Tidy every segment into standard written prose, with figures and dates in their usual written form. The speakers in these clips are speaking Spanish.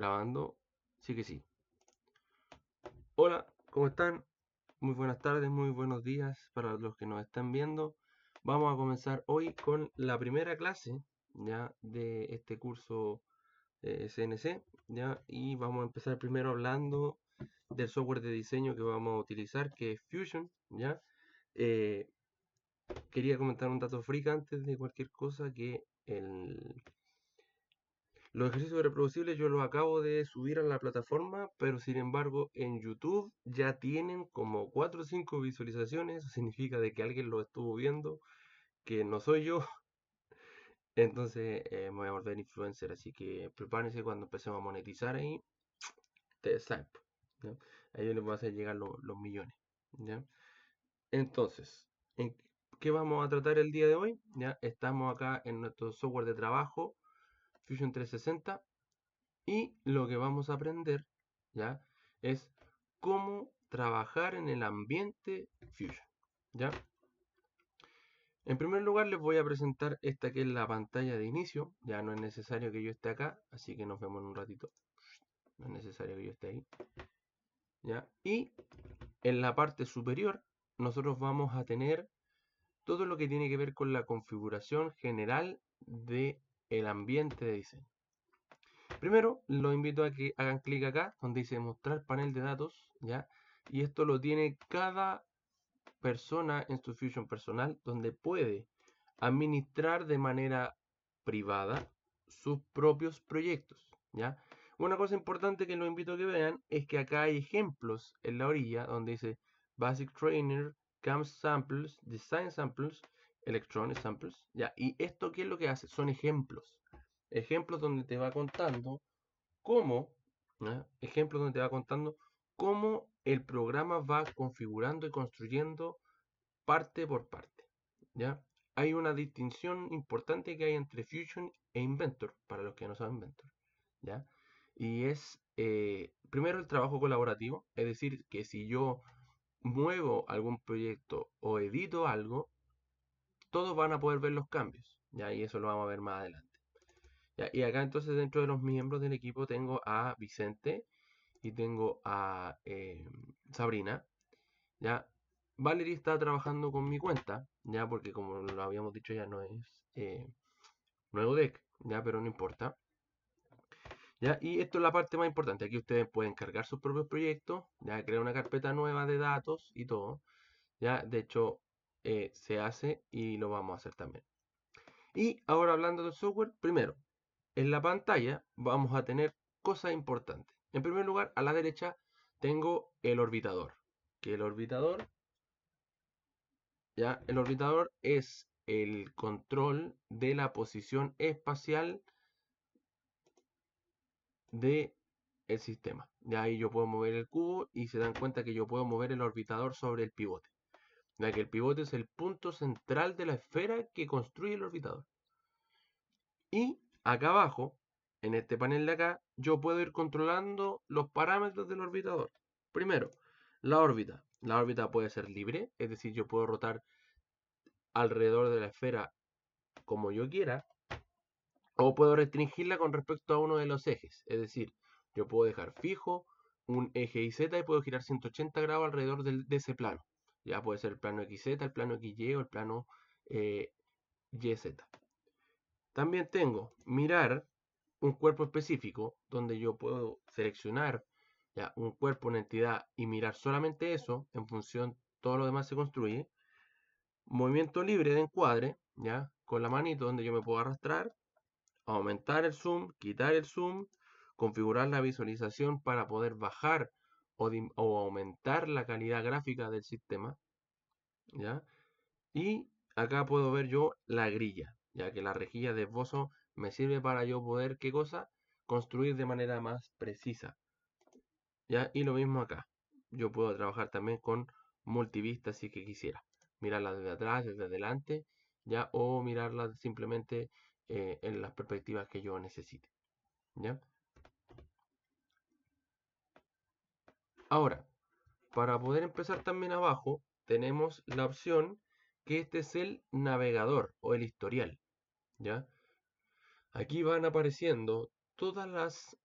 Grabando, sí que sí. Hola, ¿cómo están? Muy buenas tardes, muy buenos días para los que nos están viendo. Vamos a comenzar hoy con la primera clase ya de este curso CNC, ya, y vamos a empezar primero hablando del software de diseño que vamos a utilizar, que es Fusion, ya. Eh, Quería comentar un dato freak antes de cualquier cosa, que los ejercicios reproducibles yo los acabo de subir a la plataforma, pero sin embargo en YouTube ya tienen como 4 o 5 visualizaciones. Eso significa de que alguien lo estuvo viendo, que no soy yo. Entonces me voy a volver influencer, así que prepárense cuando empecemos a monetizar ahí. Te salpo, ¿ya? Ahí yo les voy a hacer llegar los millones, ¿ya? Entonces, ¿en qué vamos a tratar el día de hoy? Ya estamos acá en nuestro software de trabajo, Fusion 360. Y lo que vamos a aprender, ¿ya? Es cómo trabajar en el ambiente Fusion, ¿ya? En primer lugar les voy a presentar esta que es la pantalla de inicio. Ya no es necesario que yo esté acá, así que nos vemos en un ratito. No es necesario que yo esté ahí, ¿ya? Y en la parte superior nosotros vamos a tener todo lo que tiene que ver con la configuración general del ambiente de diseño. Primero, los invito a que hagan clic acá, donde dice mostrar panel de datos, ¿ya? Y esto lo tiene cada persona en su Fusion personal, donde puede administrar de manera privada sus propios proyectos, ¿ya? Una cosa importante que los invito a que vean es que acá hay ejemplos en la orilla, donde dice Basic Trainer, CAM Samples, Design Samples, Electronic Samples, ¿ya? Y esto, ¿qué es lo que hace? Son ejemplos. Ejemplos donde te va contando cómo, ¿ya? Ejemplos donde te va contando cómo el programa va configurando y construyendo parte por parte, ¿ya? Hay una distinción importante que hay entre Fusion e Inventor, para los que no saben Inventor, ¿ya? Y es, primero, el trabajo colaborativo, es decir, que si yo muevo algún proyecto o edito algo, todos van a poder ver los cambios, ¿ya? Y eso lo vamos a ver más adelante. ¿Ya? Y acá entonces dentro de los miembros del equipo tengo a Vicente y tengo a Sabrina, ¿ya? Valerie está trabajando con mi cuenta, ¿ya? Porque como lo habíamos dicho ya no es nuevo deck, ¿ya? Pero no importa, ¿ya? Y esto es la parte más importante. Aquí ustedes pueden cargar sus propios proyectos, ¿ya? Crear una carpeta nueva de datos y todo, ¿ya? De hecho, se hace y lo vamos a hacer también. Y ahora hablando del software, primero, en la pantalla vamos a tener cosas importantes. En primer lugar, a la derecha tengo el orbitador. Que el orbitador, ya, el orbitador es el control de la posición espacial del sistema. Ya ahí yo puedo mover el cubo y se dan cuenta que yo puedo mover el orbitador sobre el pivote. Ya que el pivote es el punto central de la esfera que construye el orbitador. Y acá abajo, en este panel de acá, yo puedo ir controlando los parámetros del orbitador. Primero, la órbita. La órbita puede ser libre, es decir, yo puedo rotar alrededor de la esfera como yo quiera, o puedo restringirla con respecto a uno de los ejes. Es decir, yo puedo dejar fijo un eje YZ y puedo girar 180 grados alrededor de ese plano. Ya puede ser el plano XZ, el plano XY o el plano YZ. También tengo mirar un cuerpo específico donde yo puedo seleccionar ya un cuerpo, una entidad y mirar solamente eso. En función, todo lo demás se construye. Movimiento libre de encuadre, ya con la manito donde yo me puedo arrastrar, aumentar el zoom, quitar el zoom, configurar la visualización para poder bajar o aumentar la calidad gráfica del sistema, ¿ya? Y acá puedo ver yo la grilla, ya que la rejilla de esbozo me sirve para yo poder, ¿qué cosa? Construir de manera más precisa, ¿ya? Y lo mismo acá. Yo puedo trabajar también con multivista si que quisiera. Mirarla desde atrás, desde adelante, ¿ya? O mirarla simplemente en las perspectivas que yo necesite, ¿ya? Ahora, para poder empezar también abajo, tenemos la opción que este es el navegador o el historial, ¿ya? Aquí van apareciendo todas las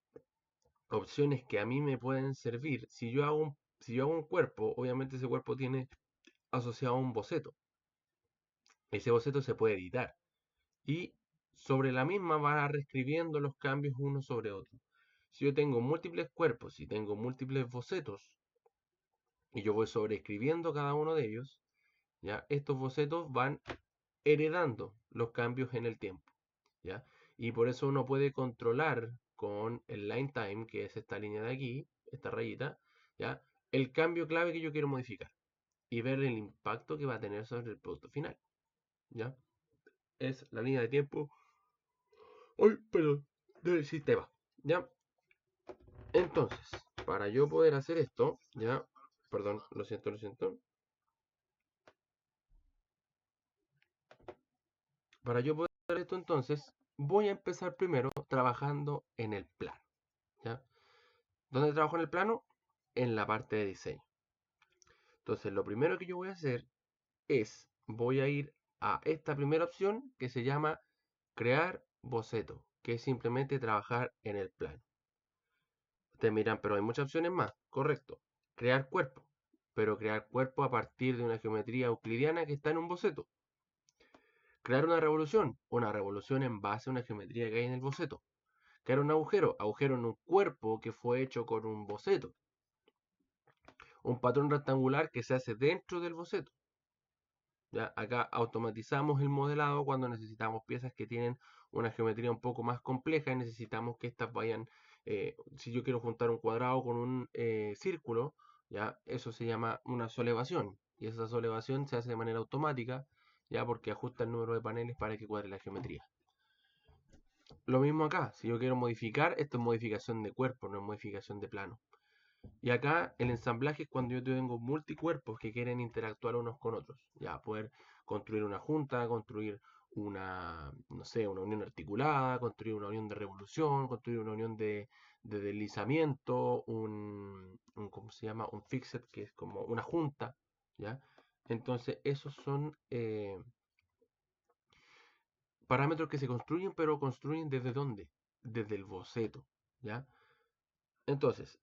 opciones que a mí me pueden servir. Si yo hago un cuerpo, obviamente ese cuerpo tiene asociado a un boceto. Ese boceto se puede editar. Y sobre la misma va reescribiendo los cambios uno sobre otro. Si yo tengo múltiples cuerpos y tengo múltiples bocetos, y yo voy sobreescribiendo cada uno de ellos, ¿ya? Estos bocetos van heredando los cambios en el tiempo, ¿ya? Y por eso uno puede controlar con el line time, que es esta línea de aquí, esta rayita, ¿ya? El cambio clave que yo quiero modificar y ver el impacto que va a tener sobre el producto final, ¿ya? Es la línea de tiempo, ¡ay, perdón!, del sistema, ¿ya? Entonces, para yo poder hacer esto, ¿ya? Perdón, lo siento, lo siento. Para yo poder hacer esto, entonces, voy a empezar primero trabajando en el plano, ¿ya? ¿Dónde trabajo en el plano? En la parte de diseño. Entonces, lo primero que yo voy a hacer es, voy a ir a esta primera opción que se llama crear boceto, que es simplemente trabajar en el plano. Ustedes miran, pero hay muchas opciones más. Correcto. Crear cuerpo, pero crear cuerpo a partir de una geometría euclidiana que está en un boceto. Crear una revolución en base a una geometría que hay en el boceto. Crear un agujero en un cuerpo que fue hecho con un boceto. Un patrón rectangular que se hace dentro del boceto. ¿Ya? Acá automatizamos el modelado cuando necesitamos piezas que tienen una geometría un poco más compleja y necesitamos que estas vayan, si yo quiero juntar un cuadrado con un círculo, ¿ya? Eso se llama una soleva,ción, y esa soleva,ción se hace de manera automática, ya, porque ajusta el número de paneles para que cuadre la geometría. Lo mismo acá, si yo quiero modificar, esto es modificación de cuerpo, no es modificación de plano. Y acá el ensamblaje es cuando yo tengo multicuerpos que quieren interactuar unos con otros. Ya, poder construir una junta, construir una, no sé, una unión articulada, construir una unión de revolución, construir una unión de deslizamiento, ¿cómo se llama? Un fixed, que es como una junta, ¿ya? Entonces, esos son parámetros que se construyen, pero construyen ¿desde dónde? Desde el boceto, ¿ya? Entonces,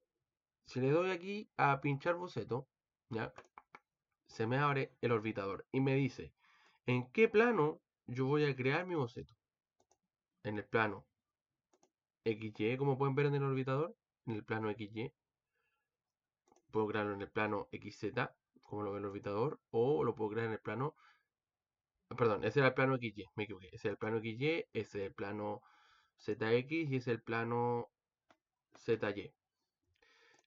si le doy aquí a pinchar boceto, ¿ya? Se me abre el orbitador y me dice en qué plano yo voy a crear mi boceto. En el plano XY, como pueden ver en el orbitador, en el plano XY. Puedo crearlo en el plano XZ, como lo ve el orbitador, o lo puedo crear en el plano... Perdón, ese era el plano XY, me equivoqué. Ese es el plano XY, ese es el plano ZX y ese es el plano ZY.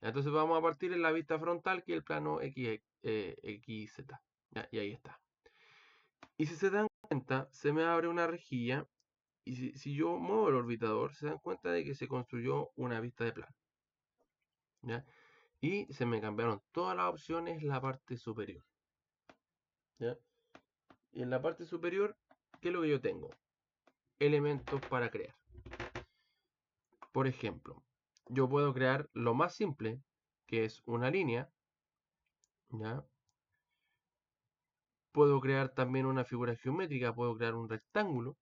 Entonces vamos a partir en la vista frontal, que es el plano XZ. Y ahí está. Y si se dan cuenta, se me abre una rejilla. Y si yo muevo el orbitador, se dan cuenta de que se construyó una vista de plano, ¿ya? Y se me cambiaron todas las opciones en la parte superior, ¿ya? Y en la parte superior, ¿qué es lo que yo tengo? Elementos para crear. Por ejemplo, yo puedo crear lo más simple, que es una línea, ¿ya? Puedo crear también una figura geométrica, puedo crear un rectángulo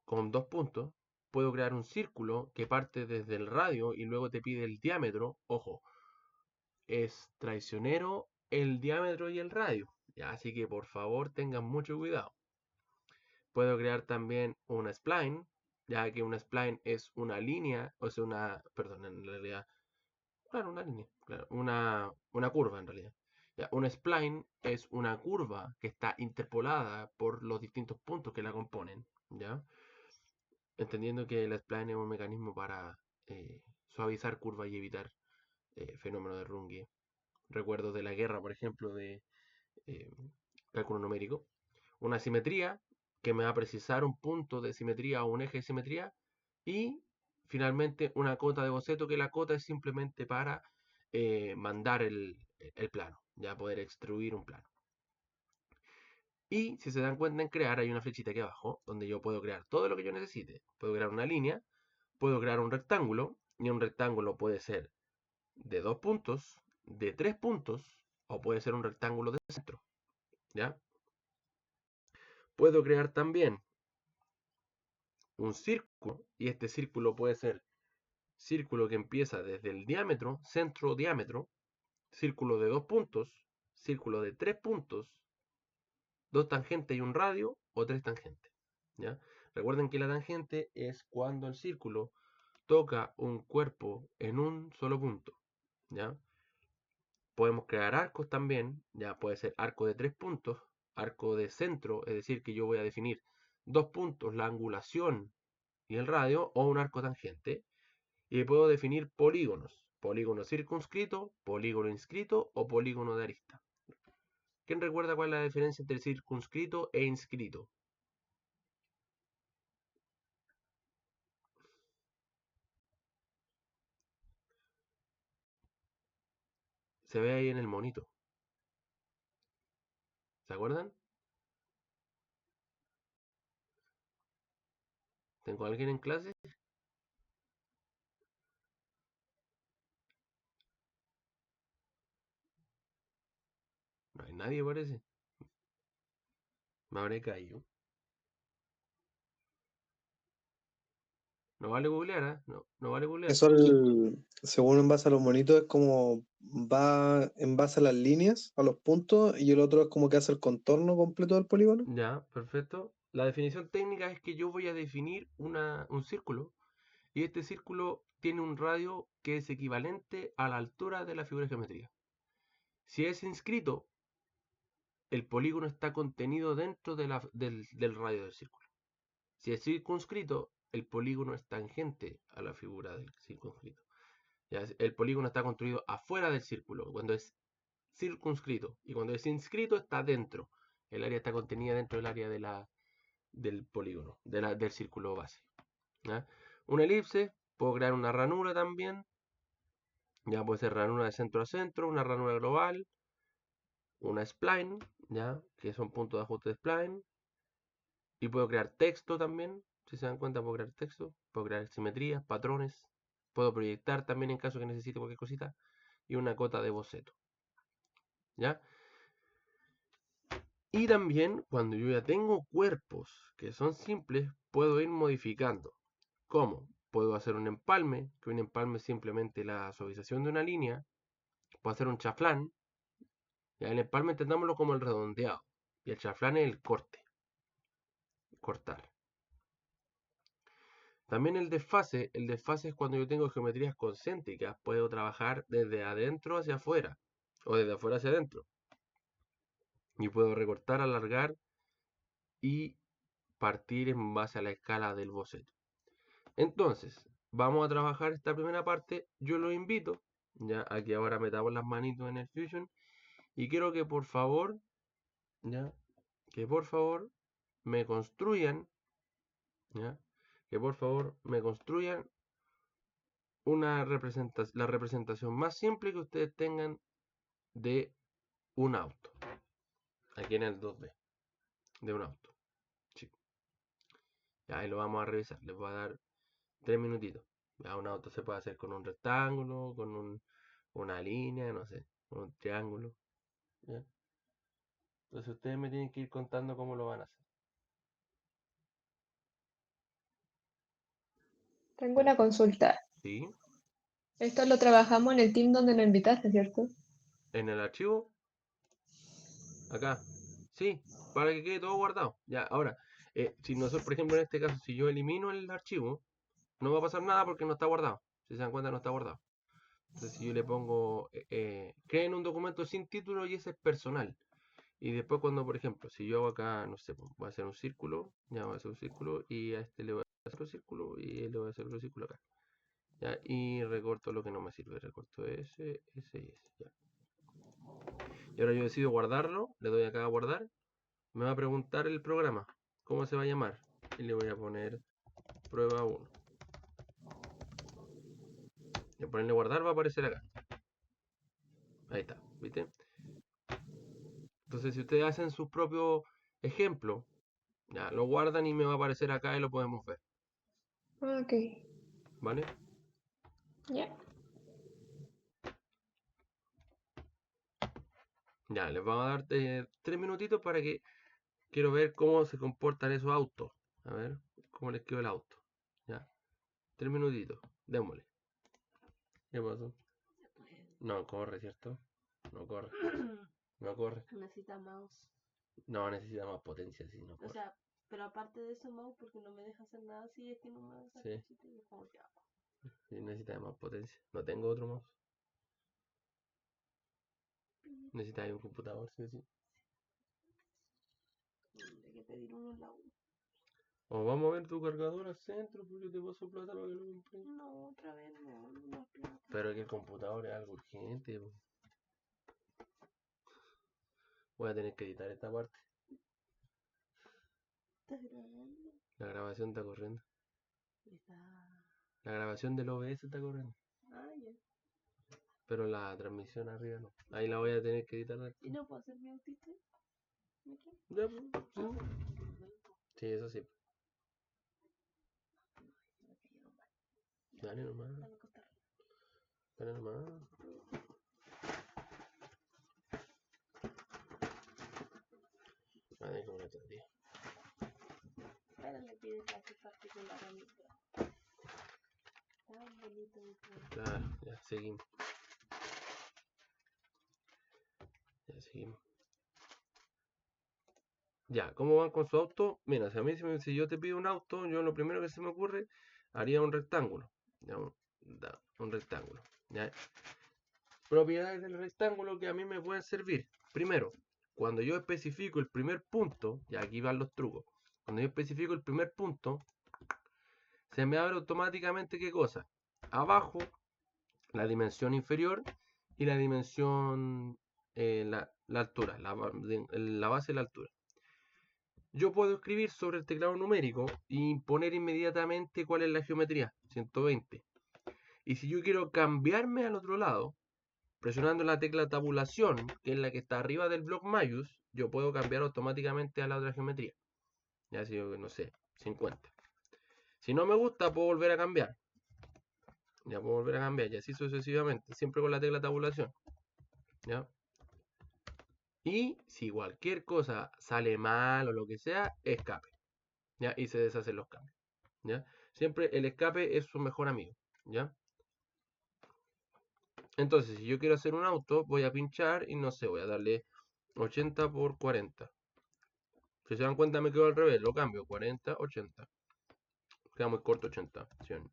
con dos puntos. Puedo crear un círculo que parte desde el radio y luego te pide el diámetro. Ojo, es traicionero el diámetro y el radio, ¿ya? Así que por favor tengan mucho cuidado. Puedo crear también una spline, ya que una spline es una línea, o sea, perdón, en realidad, claro, una línea, claro, una curva en realidad. Ya, una spline es una curva que está interpolada por los distintos puntos que la componen, ¿ya? Entendiendo que la spline es un mecanismo para suavizar curvas y evitar fenómenos de Runge. Recuerdo de la guerra, por ejemplo, de eh, cálculo numérico. Una simetría que me va a precisar un punto de simetría o un eje de simetría. Y finalmente una cota de boceto, que la cota es simplemente para mandar el plano, ya poder extruir un plano. Y si se dan cuenta en crear, hay una flechita aquí abajo, donde yo puedo crear todo lo que yo necesite. Puedo crear una línea, puedo crear un rectángulo, y un rectángulo puede ser de 2 puntos, de 3 puntos, o puede ser un rectángulo de centro, ¿ya? Puedo crear también un círculo, y este círculo puede ser círculo que empieza desde el diámetro, centro-diámetro, círculo de 2 puntos, círculo de 3 puntos, 2 tangentes y un radio o 3 tangentes. ¿Ya? Recuerden que la tangente es cuando el círculo toca un cuerpo en un solo punto. ¿Ya? Podemos crear arcos también, ya puede ser arco de 3 puntos, arco de centro, es decir, que yo voy a definir 2 puntos, la angulación y el radio, o un arco tangente. Y puedo definir polígonos, polígono circunscrito, polígono inscrito o polígono de arista. ¿Quién recuerda cuál es la diferencia entre circunscrito e inscrito? Se ve ahí en el monito. ¿Se acuerdan? ¿Tengo a alguien en clase? No hay nadie, parece. Me habré caído. No vale googlear, ¿eh? No, no vale googlear. Eso, según en base a los monitos, es como va en base a las líneas, a los puntos, y el otro es como que hace el contorno completo del polígono. Ya, perfecto. La definición técnica es que yo voy a definir un círculo y este círculo tiene un radio que es equivalente a la altura de la figura de geometría. Si es inscrito, el polígono está contenido dentro del radio del círculo. Si es circunscrito, el polígono es tangente a la figura del circunscrito. Ya, el polígono está construido afuera del círculo cuando es circunscrito y cuando es inscrito está dentro. El área está contenida dentro del área del polígono, del círculo base. ¿Ya? Una elipse, puedo crear una ranura también. Ya puede ser ranura de centro a centro, una ranura global, una spline, ya, que son puntos de ajuste de spline. Y puedo crear texto también, si se dan cuenta, puedo crear texto, puedo crear simetrías, patrones, puedo proyectar también en caso que necesite cualquier cosita, y una cota de boceto. ¿Ya? Y también, cuando yo ya tengo cuerpos que son simples, puedo ir modificando. ¿Cómo? Puedo hacer un empalme, que un empalme es simplemente la suavización de una línea. Puedo hacer un chaflán. Ya el empalme entendámoslo como el redondeado. Y el chaflán es el corte, cortar. También el desfase es cuando yo tengo geometrías concéntricas, puedo trabajar desde adentro hacia afuera o desde afuera hacia adentro. Y puedo recortar, alargar y partir en base a la escala del boceto. Entonces, vamos a trabajar esta primera parte. Yo los invito, ya aquí ahora metamos las manitos en el Fusion y quiero que por favor, ya, que por favor me construyan, ya, que por favor me construyan la representación más simple que ustedes tengan de un auto. Aquí en el 2D, de un auto. Sí. Ya ahí lo vamos a revisar. Les voy a dar 3 minutitos. Ya un auto se puede hacer con un rectángulo, una línea, no sé, con un triángulo. ¿Ya? Entonces ustedes me tienen que ir contando cómo lo van a hacer. Tengo ¿Ya? una consulta. ¿Sí? Esto lo trabajamos en el team donde nos invitaste, ¿cierto? En el archivo, acá. Sí, para que quede todo guardado. Ya, ahora, si nosotros, por ejemplo, en este caso, si yo elimino el archivo, no va a pasar nada porque no está guardado. Si se dan cuenta, no está guardado. Entonces, si yo le pongo, creen un documento sin título y ese es personal. Y después cuando, por ejemplo, si yo hago acá, no sé, voy a hacer un círculo, ya voy a hacer un círculo y a este le voy a hacer otro círculo y le voy a hacer otro círculo acá. ¿Ya? Y recorto lo que no me sirve, recorto ese, ese y ese. ¿Ya? Y ahora yo decido guardarlo, le doy acá a guardar, me va a preguntar el programa, ¿cómo se va a llamar? Y le voy a poner prueba 1. Y al ponerle guardar va a aparecer acá. Ahí está, ¿viste? Entonces si ustedes hacen sus propios ejemplos, ya lo guardan y me va a aparecer acá y lo podemos ver, Ok. ¿vale? Ya. Ya, les vamos a dar 3 minutitos para que quiero ver cómo se comportan esos autos. A ver, cómo les quedó el auto. Ya, 3 minutitos, démosle. ¿Qué pasó? Se puede. No corre, ¿cierto? No corre. No corre. Necesita mouse. No, necesita más potencia, sí, no O corre. sea, pero aparte de eso, mouse, porque no me deja hacer nada así, es que no me deja Sí. hacer y es como ya. Sí, necesita más potencia. No tengo otro mouse. Necesita un computador, sí, sí. Hay que pedir uno en la U. O vamos a ver tu cargador al centro, pues yo te paso plata para que lo compres. No, otra vez no, no más plata. Pero que el computador es algo urgente, po. Voy a tener que editar esta parte. ¿Estás grabando? La grabación está corriendo. Está. La grabación del OBS está corriendo. Ah, ya. Pero la transmisión arriba no. Ahí la voy a tener que editar. ¿Y no puedo hacer mi autito? ¿Me quedo? Ya, pues, sí. Sí, eso sí. Me cayeron mal. Dale nomás. Dame costar. Dale nomás. Ay, como la tardía. Ahora le pide clase particular a mi hijo. Tan bonito mi hijo. Claro, ya seguimos. Ya seguimos. Ya, ¿cómo van con su auto? Mira, si yo te pido un auto, yo lo primero que se me ocurre, haría un rectángulo. Ya, un rectángulo. ¿Ya? Propiedades del rectángulo que a mí me pueden servir. Primero, cuando yo especifico el primer punto, y aquí van los trucos. Cuando yo especifico el primer punto, se me abre automáticamente ¿qué cosa? Abajo, la dimensión inferior y la dimensión, la altura, la base de la altura. Yo puedo escribir sobre el teclado numérico y poner inmediatamente cuál es la geometría, 120. Y si yo quiero cambiarme al otro lado, presionando la tecla tabulación, que es la que está arriba del block Mayus, yo puedo cambiar automáticamente a la otra geometría. Ya si yo, no sé, 50. Si no me gusta, puedo volver a cambiar. Ya puedo volver a cambiar y así sucesivamente, siempre con la tecla tabulación. ¿Ya? Y si cualquier cosa sale mal o lo que sea, escape. ¿Ya? Y se deshacen los cambios. ¿Ya? Siempre el escape es su mejor amigo. ¿Ya? Entonces, si yo quiero hacer un auto, voy a pinchar y no sé, voy a darle 80 por 40. Si se dan cuenta, me quedo al revés, lo cambio, 40, 80. Queda muy corto 80. 100.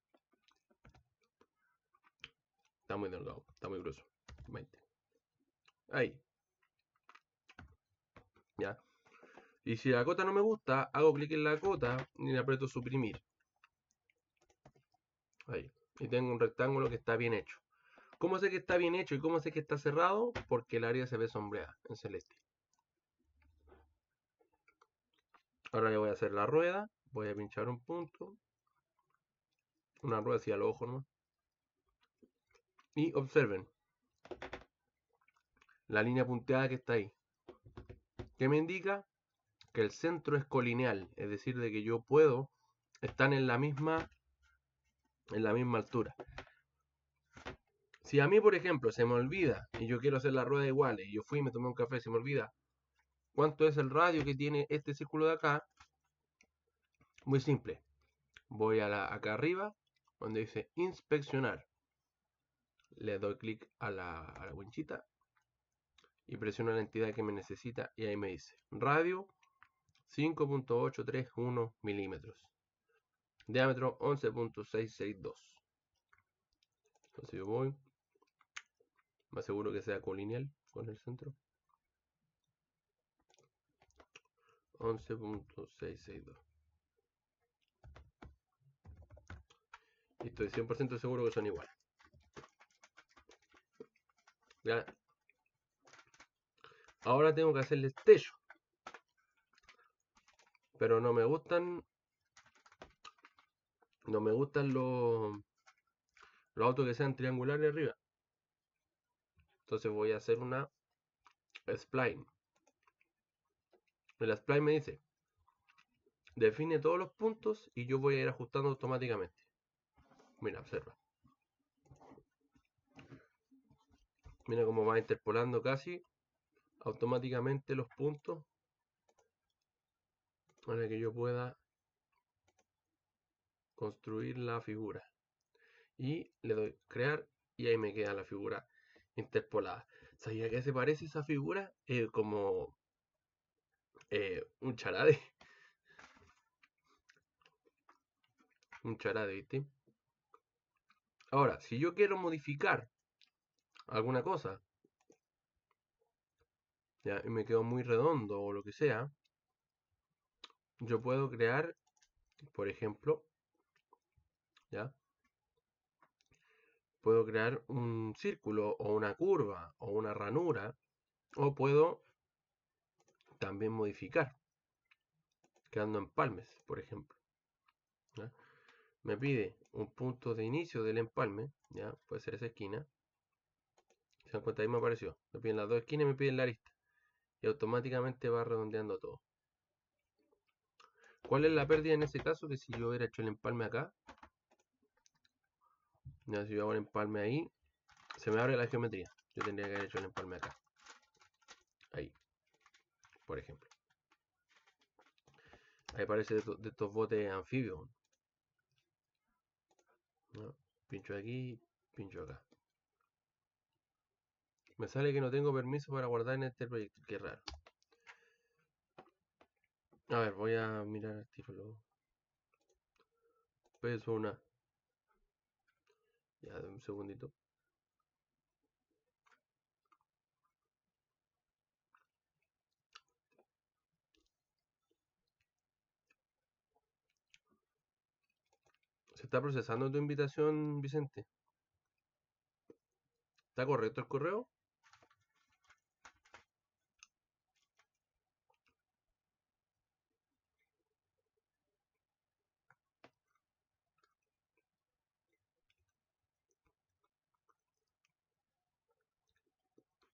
Está muy delgado, está muy grueso. 20. Ahí. Ya. Y si la cota no me gusta, hago clic en la cota y le aprieto suprimir. Ahí. Y tengo un rectángulo que está bien hecho. ¿Cómo sé que está bien hecho y cómo sé que está cerrado? Porque el área se ve sombreada en celeste. Ahora le voy a hacer la rueda. Voy a pinchar un punto. Una rueda hacia el ojo nomás. Y observen la línea punteada que está ahí. ¿Qué me indica? Que el centro es colineal. Es decir, de que yo puedo estar en la misma altura. Si a mí, por ejemplo, se me olvida y yo quiero hacer la rueda igual y yo fui y me tomé un café, se me olvida cuánto es el radio que tiene este círculo de acá, muy simple. Voy acá arriba, donde dice inspeccionar. Le doy clic a la winchita y presiono la entidad que me necesita y ahí me dice radio 5.831 milímetros. Diámetro 11.662. Entonces yo voy, me aseguro que sea colineal con el centro. 11.662. Y estoy 100% seguro que son iguales. ¿Ya? Ahora tengo que hacerle techo. Pero no me gustan. No me gustan los autos que sean triangulares arriba. Entonces voy a hacer una spline. El spline me dice, define todos los puntos y yo voy a ir ajustando automáticamente. Mira, observa. Mira cómo va interpolando casi automáticamente los puntos para que yo pueda construir la figura. Y le doy crear y ahí me queda la figura interpolada. ¿Sabía que se parece esa figura? Como un charade. Un charade, ¿viste? Ahora, si yo quiero modificar alguna cosa, ya, y me quedó muy redondo o lo que sea, yo puedo crear, por ejemplo, ya, puedo crear un círculo o una curva o una ranura, o puedo también modificar, quedando empalmes, por ejemplo. ¿Ya? Me pide un punto de inicio del empalme, ya, puede ser esa esquina. Se dan cuenta, ahí me apareció. Me piden las dos esquinas y me piden la arista. Y automáticamente va redondeando todo. ¿Cuál es la pérdida en ese caso? Que si yo hubiera hecho el empalme acá, ya, si yo hago el empalme ahí, se me abre la geometría. Yo tendría que haber hecho el empalme acá. Ahí, por ejemplo. Ahí parece de estos botes anfibios. ¿No? Pincho aquí, pincho acá. Me sale que no tengo permiso para guardar en este proyecto. Qué raro. A ver, voy a mirar el tiro. Peso una. Ya, un segundito. Se está procesando tu invitación, Vicente. ¿Está correcto el correo?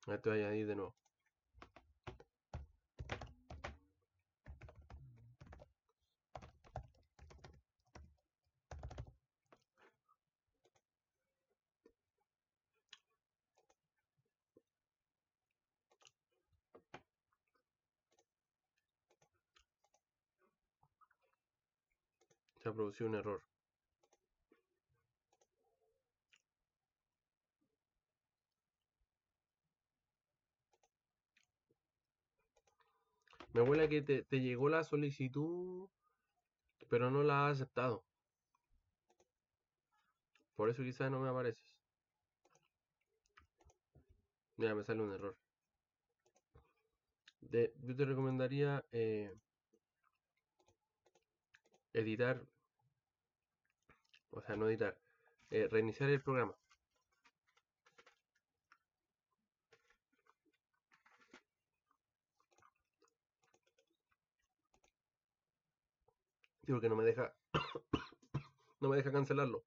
Ahí te voy a añadir de nuevo. Se ha producido un error. Me huele a que te llegó la solicitud, pero no la has aceptado. Por eso quizás no me apareces. Mira, me sale un error. Yo te recomendaría editar, o sea, no editar, reiniciar el programa. Digo que no me deja, no me deja cancelarlo.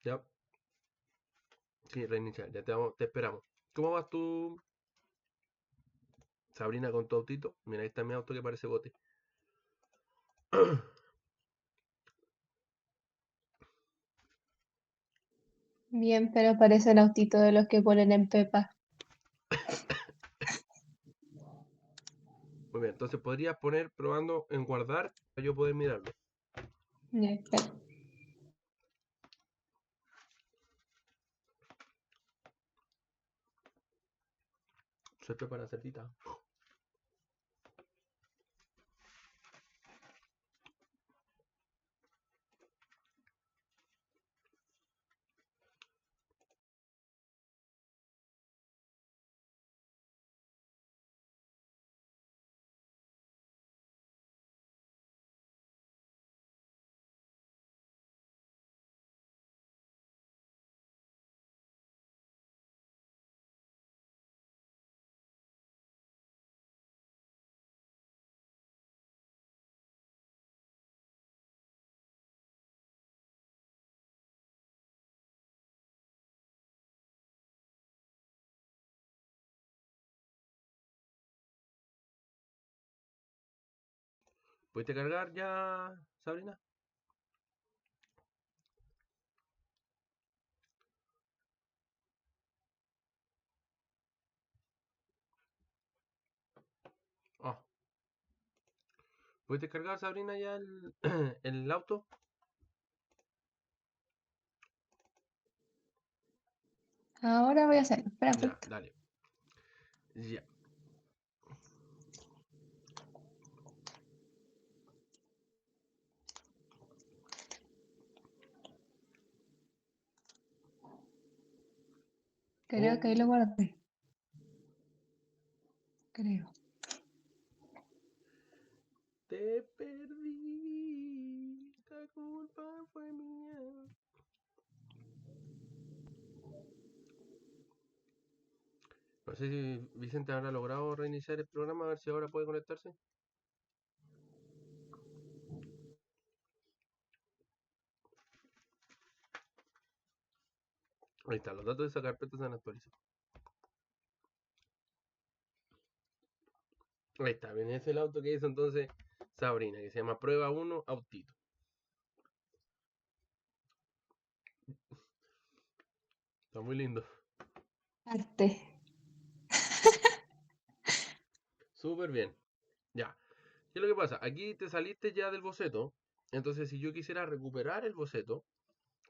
Ya, sí, reiniciar, ya te esperamos. ¿Cómo vas tú, Sabrina, con tu autito? Mira, ahí está mi auto que parece bote. Bien, pero parece el autito de los que ponen en Pepa. Muy bien, entonces podrías poner probando en guardar para yo poder mirarlo. Ya, espera. Soy para cerdita. ¿Pudiste cargar ya, Sabrina? Ah, ¿pudiste cargar, Sabrina, ya el, el auto? Ahora voy a hacerlo. Espera, Ya, poquito. dale. Ya. Creo que ahí lo Oh, guardé. Creo. te perdí. La culpa fue mía. No sé si Vicente habrá logrado reiniciar el programa, a ver si ahora puede conectarse. Ahí está, los datos de esa carpeta se han actualizado. Ahí está, bien, ese es el auto que hizo entonces Sabrina, que se llama Prueba 1 Autito. Está muy lindo. Arte. Súper bien. Ya. ¿Qué es lo que pasa? Aquí te saliste ya del boceto. Entonces, si yo quisiera recuperar el boceto,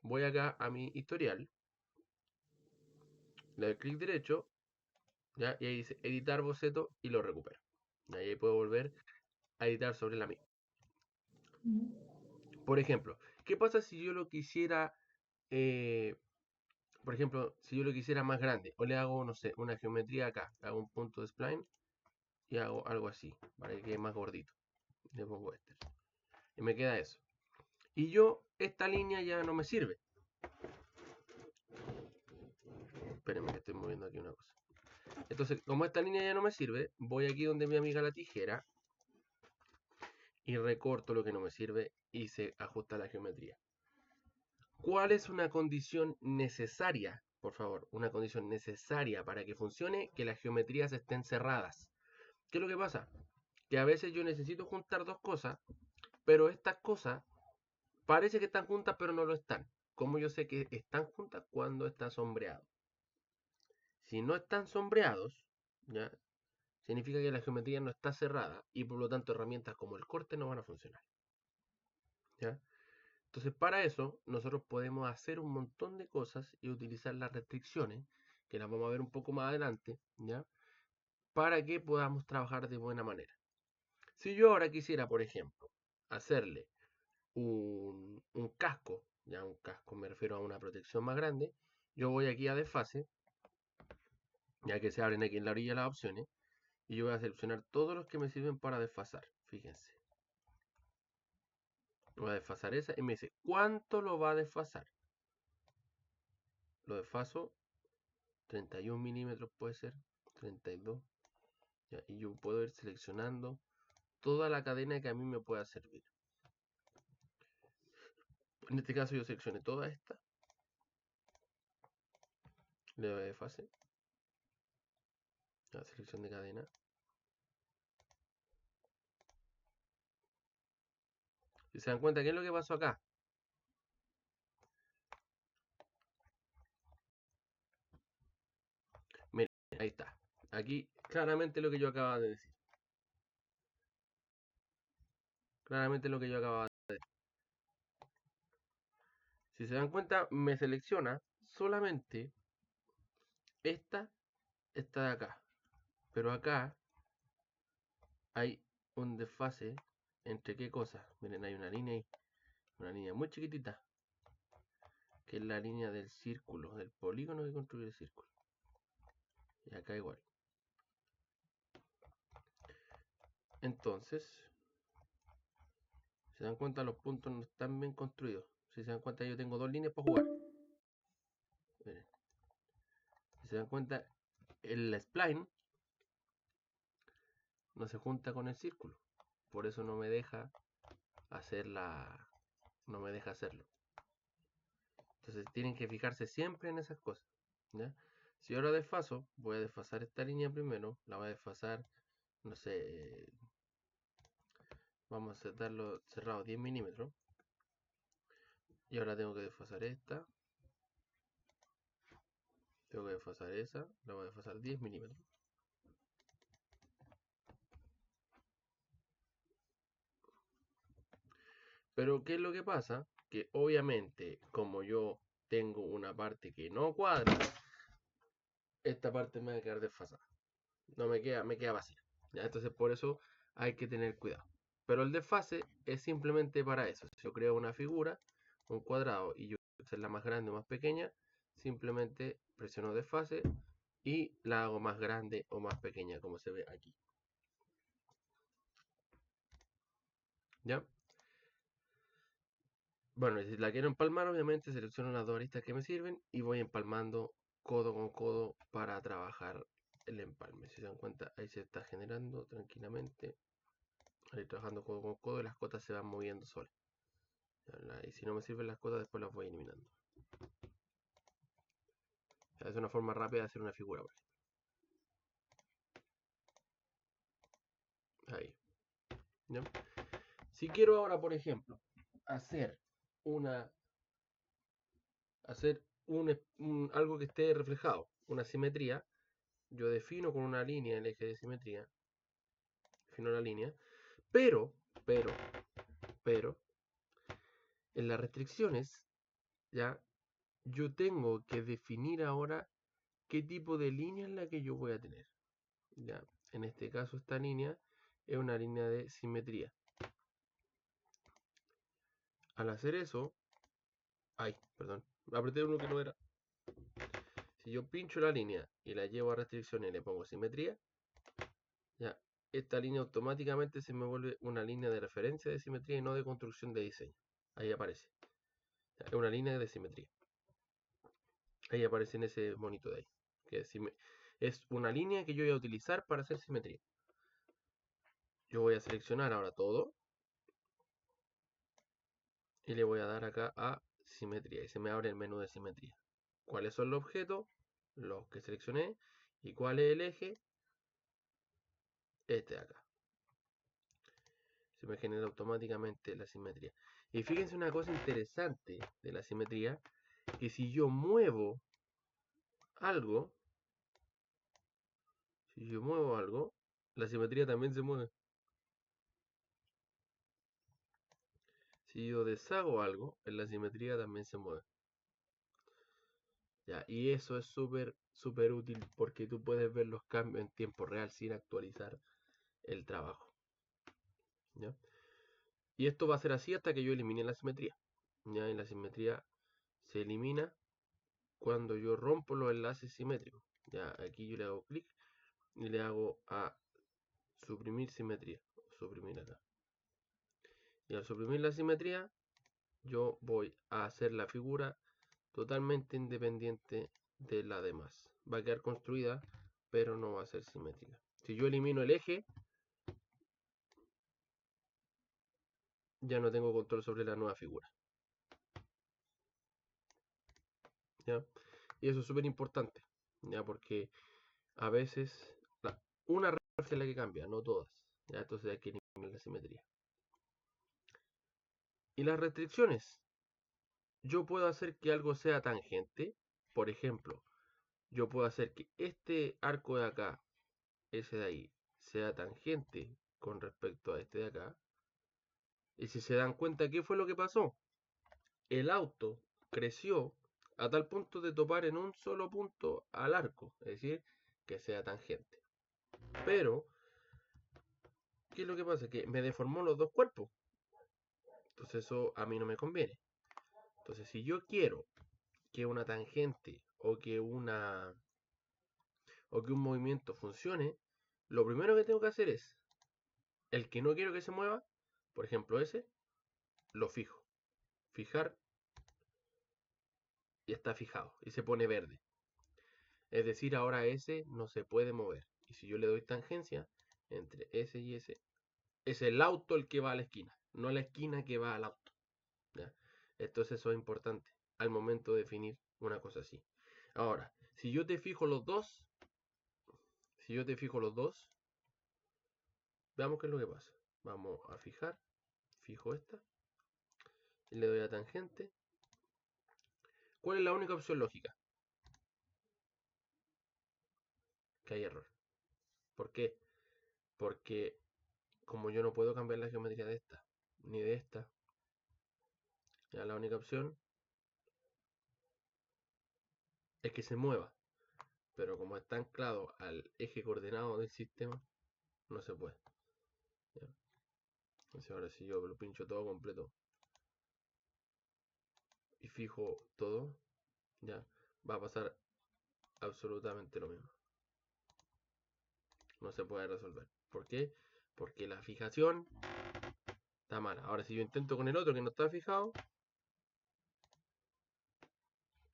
voy acá a mi historial, le doy clic derecho, ¿ya? Y ahí dice editar boceto y lo recupero. Y ahí puedo volver a editar sobre la misma. Por ejemplo, ¿qué pasa si yo lo quisiera, eh, por ejemplo, si yo lo quisiera más grande? O le hago, no sé, una geometría acá. Hago un punto de spline y hago algo así, para que quede más gordito. Le pongo este. Y me queda eso. Y yo, esta línea ya no me sirve. Espérenme que estoy moviendo aquí una cosa. Entonces, como esta línea ya no me sirve, voy aquí donde mi amiga la tijera y recorto lo que no me sirve y se ajusta la geometría. ¿Cuál es una condición necesaria? Por favor, una condición necesaria para que funcione, que las geometrías estén cerradas. ¿Qué es lo que pasa? Que a veces yo necesito juntar dos cosas, pero estas cosas parece que están juntas, pero no lo están. ¿Cómo yo sé que están juntas? Cuando está sombreado. Si no están sombreados, ¿ya? Significa que la geometría no está cerrada y por lo tanto herramientas como el corte no van a funcionar. ¿Ya? Entonces, para eso, nosotros podemos hacer un montón de cosas y utilizar las restricciones, que las vamos a ver un poco más adelante, ¿ya? Para que podamos trabajar de buena manera. Si yo ahora quisiera, por ejemplo, hacerle un casco, ya un casco me refiero a una protección más grande, yo voy aquí a desfase, ya que se abren aquí en la orilla las opciones, y yo voy a seleccionar todos los que me sirven para desfasar, fíjense. Voy a desfasar esa y me dice, ¿cuánto lo va a desfasar? Lo desfaso 31 milímetros puede ser, 32. ¿Ya? Y yo puedo ir seleccionando toda la cadena que a mí me pueda servir. En este caso yo seleccioné toda esta, le doy a desfase, la selección de cadena. Si se dan cuenta, ¿qué es lo que pasó acá? Miren, ahí está. Aquí claramente lo que yo acababa de decir. Claramente lo que yo acababa de decir. Si se dan cuenta, me selecciona solamente esta de acá. Pero acá hay un desfase entre qué cosas. Miren, hay una línea ahí. Una línea muy chiquitita. Que es la línea del círculo, del polígono que construye el círculo. Y acá igual. Entonces, si se dan cuenta, los puntos no están bien construidos. Si se dan cuenta, yo tengo dos líneas para jugar. Miren. Si se dan cuenta, el spline no se junta con el círculo. Por eso no me deja hacer no me deja hacerlo. Entonces tienen que fijarse siempre en esas cosas. ¿Ya? Si ahora desfaso, voy a desfasar esta línea primero. La voy a desfasar, no sé, vamos a darlo cerrado 10 milímetros. Y ahora tengo que desfasar esta. Tengo que desfasar esa. La voy a desfasar 10 milímetros. Pero ¿qué es lo que pasa? Que obviamente, como yo tengo una parte que no cuadra, esta parte me va a quedar desfasada. No me queda vacía. ¿Ya? Entonces por eso hay que tener cuidado. Pero el desfase es simplemente para eso. Si yo creo una figura, un cuadrado, y yo quiero hacerla más grande o más pequeña, simplemente presiono desfase y la hago más grande o más pequeña, como se ve aquí. ¿Ya? Bueno, si la quiero empalmar, obviamente selecciono las dos aristas que me sirven y voy empalmando codo con codo para trabajar el empalme. Si se dan cuenta, ahí se está generando tranquilamente. Ahí trabajando codo con codo y las cotas se van moviendo solas. Y si no me sirven las cotas, después las voy eliminando. Es una forma rápida de hacer una figura. Ahí. ¿Ya? Si quiero ahora, por ejemplo, hacer algo que esté reflejado, una simetría, yo defino con una línea el eje de simetría, defino la línea, pero, en las restricciones, ya, yo tengo que definir ahora qué tipo de línea es la que yo voy a tener. Ya, en este caso esta línea es una línea de simetría. Al hacer eso, perdón, apreté uno que no era. Si yo pincho la línea y la llevo a restricciones y le pongo simetría, ya, esta línea automáticamente se me vuelve una línea de referencia de simetría y no de construcción de diseño. Ahí aparece. Ya, es una línea de simetría. Ahí aparece en ese monito de ahí. Que es una línea que yo voy a utilizar para hacer simetría. Yo voy a seleccionar ahora todo. Y le voy a dar acá a simetría. Y se me abre el menú de simetría. ¿Cuáles son los objetos? Los que seleccioné. ¿Y cuál es el eje? Este de acá. Se me genera automáticamente la simetría. Y fíjense una cosa interesante de la simetría. Que si yo muevo algo. La simetría también se mueve. Si yo deshago algo, en la simetría también se mueve. ¿Ya? Y eso es súper útil porque tú puedes ver los cambios en tiempo real sin actualizar el trabajo. ¿Ya? Y esto va a ser así hasta que yo elimine la simetría. ¿Ya? Y la simetría se elimina cuando yo rompo los enlaces simétricos. Ya, aquí yo le hago clic y le hago a suprimir simetría. Suprimir acá. Y al suprimir la simetría, yo voy a hacer la figura totalmente independiente de la demás. Va a quedar construida, pero no va a ser simétrica. Si yo elimino el eje, ya no tengo control sobre la nueva figura. ¿Ya? Y eso es súper importante, ¿ya? Porque a veces una referencia es la que cambia, no todas. ¿Ya? Entonces hay que eliminar la simetría. Y las restricciones. Yo puedo hacer que algo sea tangente. Por ejemplo, yo puedo hacer que este arco de acá, ese de ahí, sea tangente con respecto a este de acá. Y si se dan cuenta, ¿qué fue lo que pasó? El auto creció a tal punto de topar en un solo punto al arco, es decir, que sea tangente. Pero, ¿qué es lo que pasa? Que me deformó los dos cuerpos. Entonces eso a mí no me conviene. Entonces si yo quiero que una tangente o que un movimiento funcione, lo primero que tengo que hacer es, el que no quiero que se mueva, por ejemplo ese, lo fijo. Fijar y está fijado y se pone verde. Es decir, ahora ese no se puede mover. Y si yo le doy tangencia entre ese y ese, es el auto el que va a la esquina, no la esquina que va al auto. ¿Ya? Entonces eso es importante al momento de definir una cosa así. Ahora, si yo te fijo los dos, veamos qué es lo que pasa. Vamos a fijar, fijo esta, y le doy a tangente. ¿Cuál es la única opción lógica? Que hay error. ¿Por qué? Porque como yo no puedo cambiar la geometría de esta, ni de esta, ya la única opción es que se mueva. pero como está anclado al eje coordenado del sistema, no se puede. ¿Ya? Entonces ahora si yo lo pincho todo completo y fijo todo, ya va a pasar absolutamente lo mismo. No se puede resolver. ¿Por qué? Porque la fijación está mala. Ahora si yo intento con el otro que no está fijado,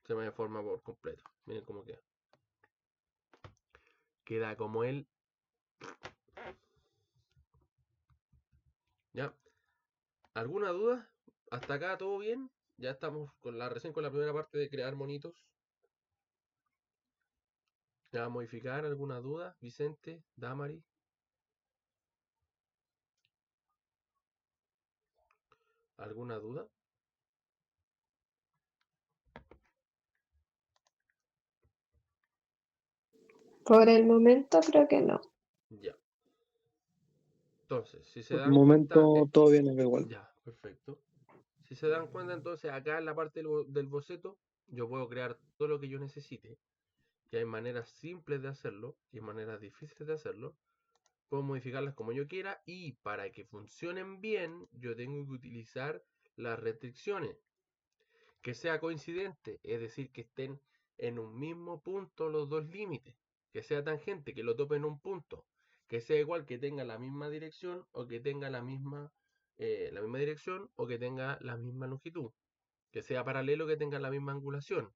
se me deforma por completo. Miren cómo queda. Queda como él. ¿Ya? ¿Alguna duda? ¿Hasta acá todo bien? Ya estamos recién con la primera parte de crear monitos. ¿Ya a modificar? ¿Alguna duda? Vicente, Damari. ¿Alguna duda? Por el momento creo que no. Ya. Entonces, si se Por el dan cuenta, momento todo viene igual. ya, perfecto. Si se dan cuenta, entonces acá en la parte del boceto, yo puedo crear todo lo que yo necesite. Y hay maneras simples de hacerlo y maneras difíciles de hacerlo. Puedo modificarlas como yo quiera y para que funcionen bien, yo tengo que utilizar las restricciones. Que sea coincidente, es decir, que estén en un mismo punto los dos límites. Que sea tangente, que lo tope en un punto. Que sea igual, que tenga la misma dirección o que tenga la misma dirección o que tenga la misma longitud. Que sea paralelo, que tenga la misma angulación.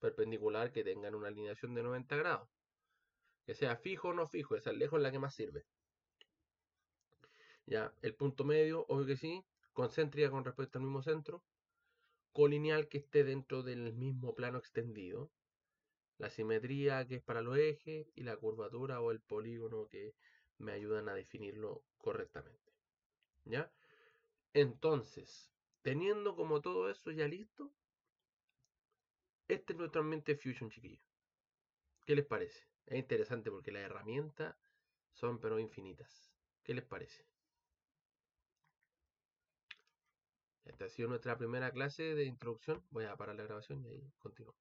Perpendicular, que tengan una alineación de 90 grados. Que sea fijo o no fijo, esa lejos es la que más sirve. Ya, el punto medio, obvio que sí, concéntrica con respecto al mismo centro, colineal que esté dentro del mismo plano extendido, la simetría que es para los ejes y la curvatura o el polígono que me ayudan a definirlo correctamente. ¿Ya? Entonces, teniendo como todo eso ya listo, este es nuestro ambiente Fusion, chiquillos. ¿Qué les parece? Es interesante porque las herramientas son pero infinitas. ¿Qué les parece? Esta ha sido nuestra primera clase de introducción. Voy a parar la grabación y ahí continúo.